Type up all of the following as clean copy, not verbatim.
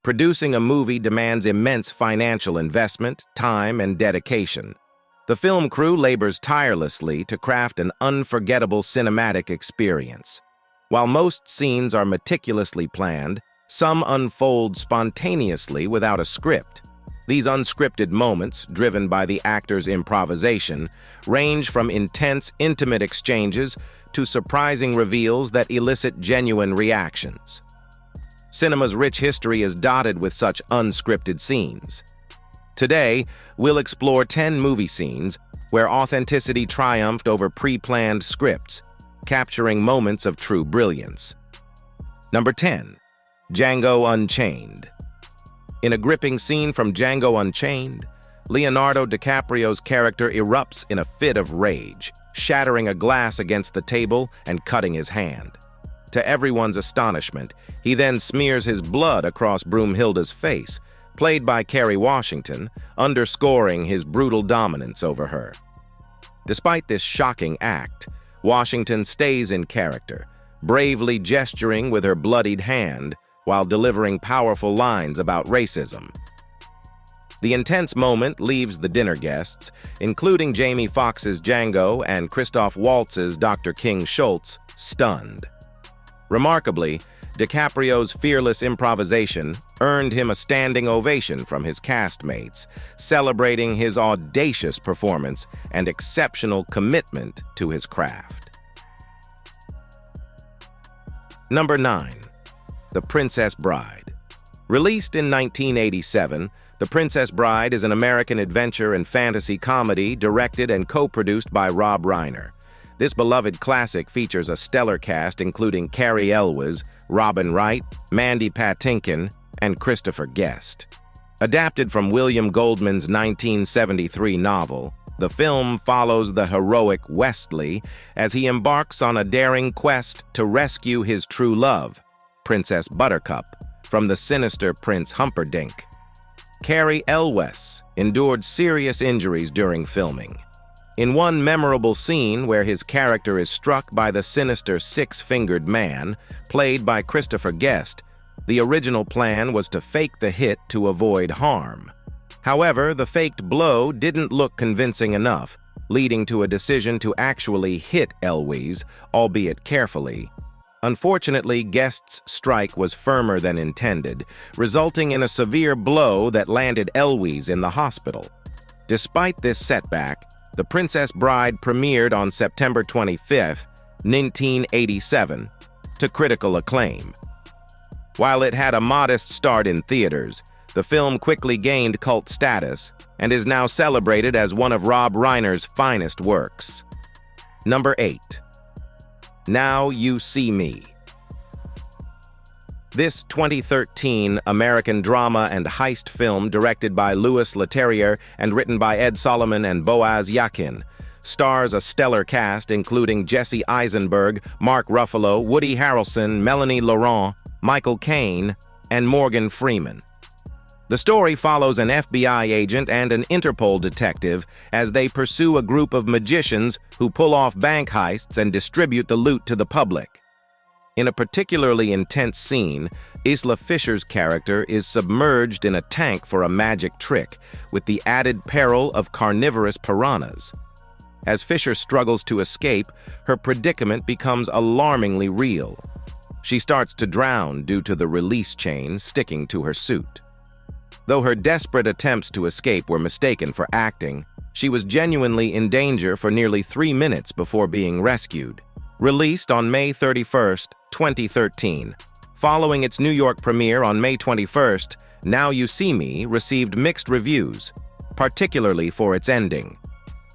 Producing a movie demands immense financial investment, time, and dedication. The film crew labors tirelessly to craft an unforgettable cinematic experience. While most scenes are meticulously planned, some unfold spontaneously without a script. These unscripted moments, driven by the actor's improvisation, range from intense, intimate exchanges to surprising reveals that elicit genuine reactions. Cinema's rich history is dotted with such unscripted scenes. Today, we'll explore 10 movie scenes where authenticity triumphed over pre-planned scripts, capturing moments of true brilliance. Number 10. Django Unchained. In a gripping scene from Django Unchained, Leonardo DiCaprio's character erupts in a fit of rage, shattering a glass against the table and cutting his hand. To everyone's astonishment, he then smears his blood across Broomhilda's face, played by Kerry Washington, underscoring his brutal dominance over her. Despite this shocking act, Washington stays in character, bravely gesturing with her bloodied hand while delivering powerful lines about racism. The intense moment leaves the dinner guests, including Jamie Foxx's Django and Christoph Waltz's Dr. King Schultz, stunned. Remarkably, DiCaprio's fearless improvisation earned him a standing ovation from his castmates, celebrating his audacious performance and exceptional commitment to his craft. Number 9. The Princess Bride. Released in 1987, The Princess Bride is an American adventure and fantasy comedy directed and co-produced by Rob Reiner. This beloved classic features a stellar cast including Cary Elwes, Robin Wright, Mandy Patinkin, and Christopher Guest. Adapted from William Goldman's 1973 novel, the film follows the heroic Westley as he embarks on a daring quest to rescue his true love, Princess Buttercup, from the sinister Prince Humperdinck. Cary Elwes endured serious injuries during filming. In one memorable scene where his character is struck by the sinister six-fingered man, played by Christopher Guest, the original plan was to fake the hit to avoid harm. However, the faked blow didn't look convincing enough, leading to a decision to actually hit Elwes, albeit carefully. Unfortunately, Guest's strike was firmer than intended, resulting in a severe blow that landed Elwes in the hospital. Despite this setback, The Princess Bride premiered on September 25, 1987, to critical acclaim. While it had a modest start in theaters, the film quickly gained cult status and is now celebrated as one of Rob Reiner's finest works. Number 8. Now You See Me. This 2013 American drama and heist film, directed by Louis Leterrier and written by Ed Solomon and Boaz Yakin, stars a stellar cast including Jesse Eisenberg, Mark Ruffalo, Woody Harrelson, Melanie Laurent, Michael Caine, and Morgan Freeman. The story follows an FBI agent and an Interpol detective as they pursue a group of magicians who pull off bank heists and distribute the loot to the public. In a particularly intense scene, Isla Fisher's character is submerged in a tank for a magic trick, with the added peril of carnivorous piranhas. As Fisher struggles to escape, her predicament becomes alarmingly real. She starts to drown due to the release chain sticking to her suit. Though her desperate attempts to escape were mistaken for acting, she was genuinely in danger for nearly 3 minutes before being rescued. Released on May 31, 2013. Following its New York premiere on May 21st, Now You See Me received mixed reviews, particularly for its ending.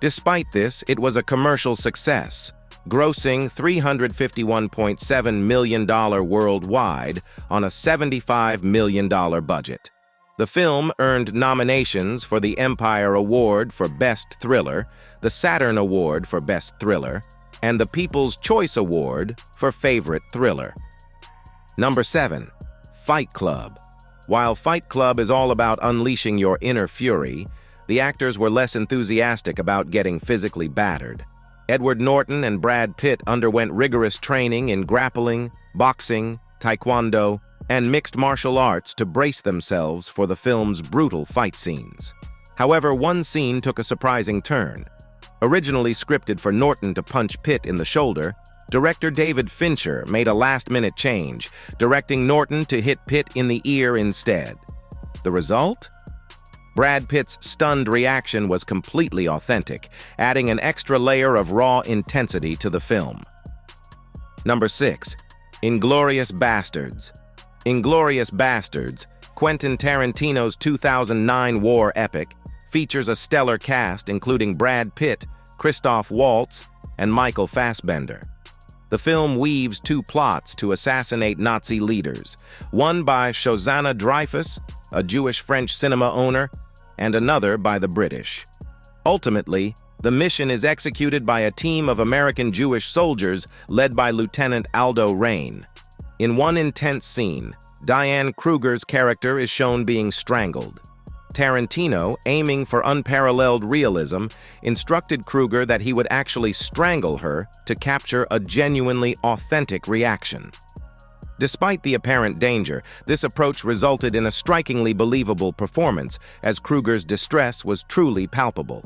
Despite this, it was a commercial success, grossing $351.7 million worldwide on a $75 million budget. The film earned nominations for the Empire Award for Best Thriller, the Saturn Award for Best Thriller, and the People's Choice Award for Favorite Thriller. Number 7. Fight Club. While Fight Club is all about unleashing your inner fury, the actors were less enthusiastic about getting physically battered. Edward Norton and Brad Pitt underwent rigorous training in grappling, boxing, taekwondo, and mixed martial arts to brace themselves for the film's brutal fight scenes. However, one scene took a surprising turn. Originally scripted for Norton to punch Pitt in the shoulder, director David Fincher made a last-minute change, directing Norton to hit Pitt in the ear instead. The result? Brad Pitt's stunned reaction was completely authentic, adding an extra layer of raw intensity to the film. Number 6. Inglourious Basterds. Inglourious Basterds, Quentin Tarantino's 2009 war epic, features a stellar cast including Brad Pitt, Christoph Waltz, and Michael Fassbender. The film weaves two plots to assassinate Nazi leaders, one by Shosanna Dreyfus, a Jewish French cinema owner, and another by the British. Ultimately, the mission is executed by a team of American Jewish soldiers led by Lieutenant Aldo Raine. In one intense scene, Diane Kruger's character is shown being strangled. Tarantino, aiming for unparalleled realism, instructed Kruger that he would actually strangle her to capture a genuinely authentic reaction. Despite the apparent danger, this approach resulted in a strikingly believable performance, as Kruger's distress was truly palpable.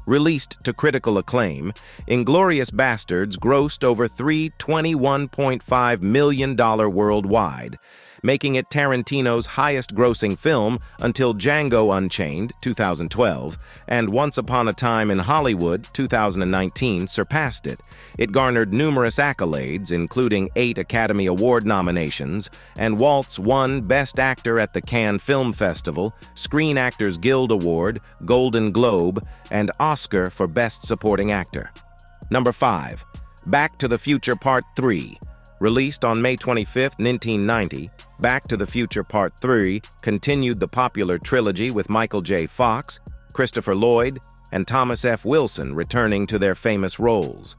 Released to critical acclaim, Inglourious Basterds grossed over $321.5 million worldwide, making it Tarantino's highest-grossing film until Django Unchained, 2012, and Once Upon a Time in Hollywood, 2019, surpassed it. It garnered numerous accolades, including 8 Academy Award nominations, and Waltz won Best Actor at the Cannes Film Festival, Screen Actors Guild Award, Golden Globe, and Oscar for Best Supporting Actor. Number 5. Back to the Future Part 3. Released on May 25, 1990, Back to the Future Part 3 continued the popular trilogy with Michael J. Fox, Christopher Lloyd, and Thomas F. Wilson returning to their famous roles.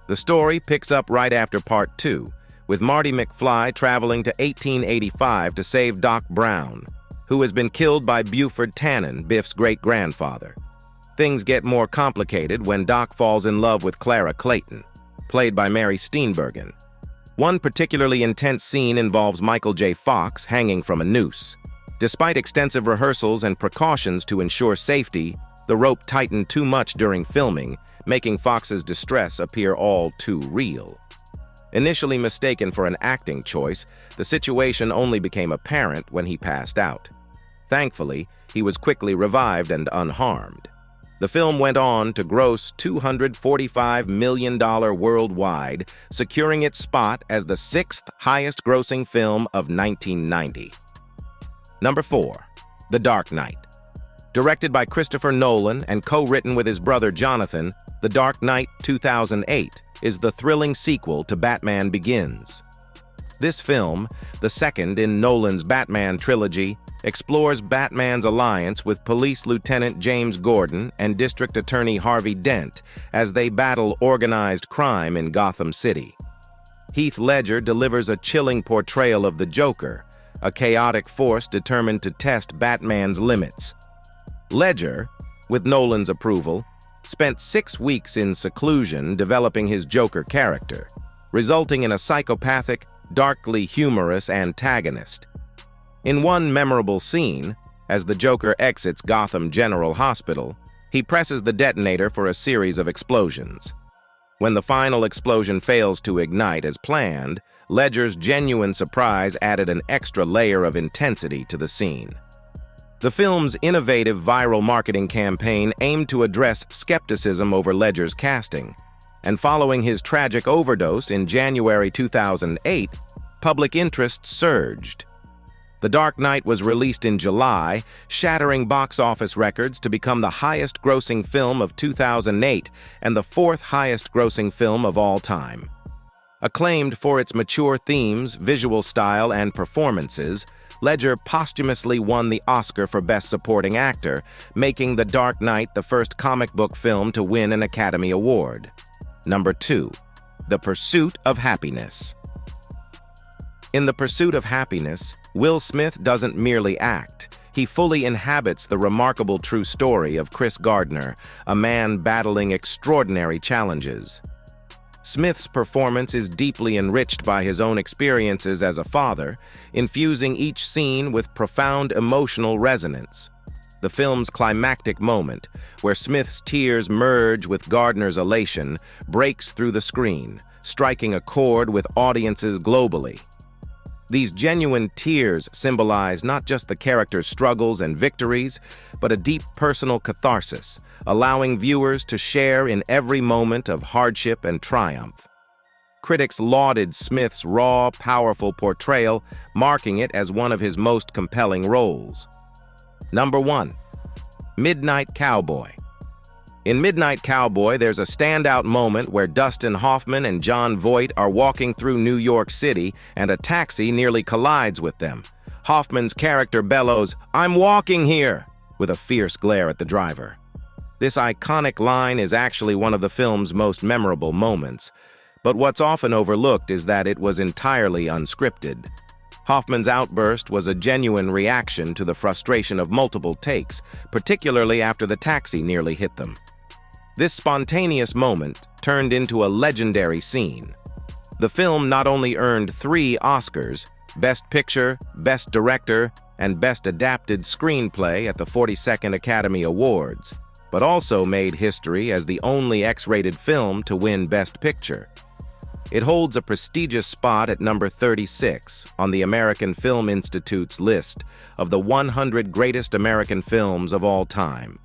The story picks up right after Part 2, with Marty McFly traveling to 1885 to save Doc Brown, who has been killed by Buford Tannen, Biff's great-grandfather. Things get more complicated when Doc falls in love with Clara Clayton, played by Mary Steenburgen. One particularly intense scene involves Michael J. Fox hanging from a noose. Despite extensive rehearsals and precautions to ensure safety, the rope tightened too much during filming, making Fox's distress appear all too real. Initially mistaken for an acting choice, the situation only became apparent when he passed out. Thankfully, he was quickly revived and unharmed. The film went on to gross $245 million worldwide, securing its spot as the 6th highest-grossing film of 1990. Number 4. The Dark Knight. Directed by Christopher Nolan and co-written with his brother Jonathan, The Dark Knight 2008 is the thrilling sequel to Batman Begins. This film, the second in Nolan's Batman trilogy, explores Batman's alliance with Police Lieutenant James Gordon and District Attorney Harvey Dent as they battle organized crime in Gotham City. Heath Ledger delivers a chilling portrayal of the Joker, a chaotic force determined to test Batman's limits. Ledger, with Nolan's approval, spent 6 weeks in seclusion developing his Joker character, resulting in a psychopathic, darkly humorous antagonist. In one memorable scene, as the Joker exits Gotham General Hospital, he presses the detonator for a series of explosions. When the final explosion fails to ignite as planned, Ledger's genuine surprise added an extra layer of intensity to the scene. The film's innovative viral marketing campaign aimed to address skepticism over Ledger's casting, and following his tragic overdose in January 2008, public interest surged. The Dark Knight was released in July, shattering box office records to become the highest-grossing film of 2008 and the 4th highest-grossing film of all time. Acclaimed for its mature themes, visual style, and performances, Ledger posthumously won the Oscar for Best Supporting Actor, making The Dark Knight the first comic book film to win an Academy Award. Number 2. The Pursuit of Happyness. In The Pursuit of Happyness, Will Smith doesn't merely act. He fully inhabits the remarkable true story of Chris Gardner, a man battling extraordinary challenges. Smith's performance is deeply enriched by his own experiences as a father, infusing each scene with profound emotional resonance. The film's climactic moment, where Smith's tears merge with Gardner's elation, breaks through the screen, striking a chord with audiences globally. These genuine tears symbolize not just the character's struggles and victories, but a deep personal catharsis, allowing viewers to share in every moment of hardship and triumph. Critics lauded Smith's raw, powerful portrayal, marking it as one of his most compelling roles. Number 1. Midnight Cowboy. In Midnight Cowboy, there's a standout moment where Dustin Hoffman and Jon Voight are walking through New York City and a taxi nearly collides with them. Hoffman's character bellows, "I'm walking here," with a fierce glare at the driver. This iconic line is actually one of the film's most memorable moments, but what's often overlooked is that it was entirely unscripted. Hoffman's outburst was a genuine reaction to the frustration of multiple takes, particularly after the taxi nearly hit them. This spontaneous moment turned into a legendary scene. The film not only earned 3 Oscars, Best Picture, Best Director, and Best Adapted Screenplay at the 42nd Academy Awards, but also made history as the only X-rated film to win Best Picture. It holds a prestigious spot at number 36 on the American Film Institute's list of the 100 greatest American films of all time.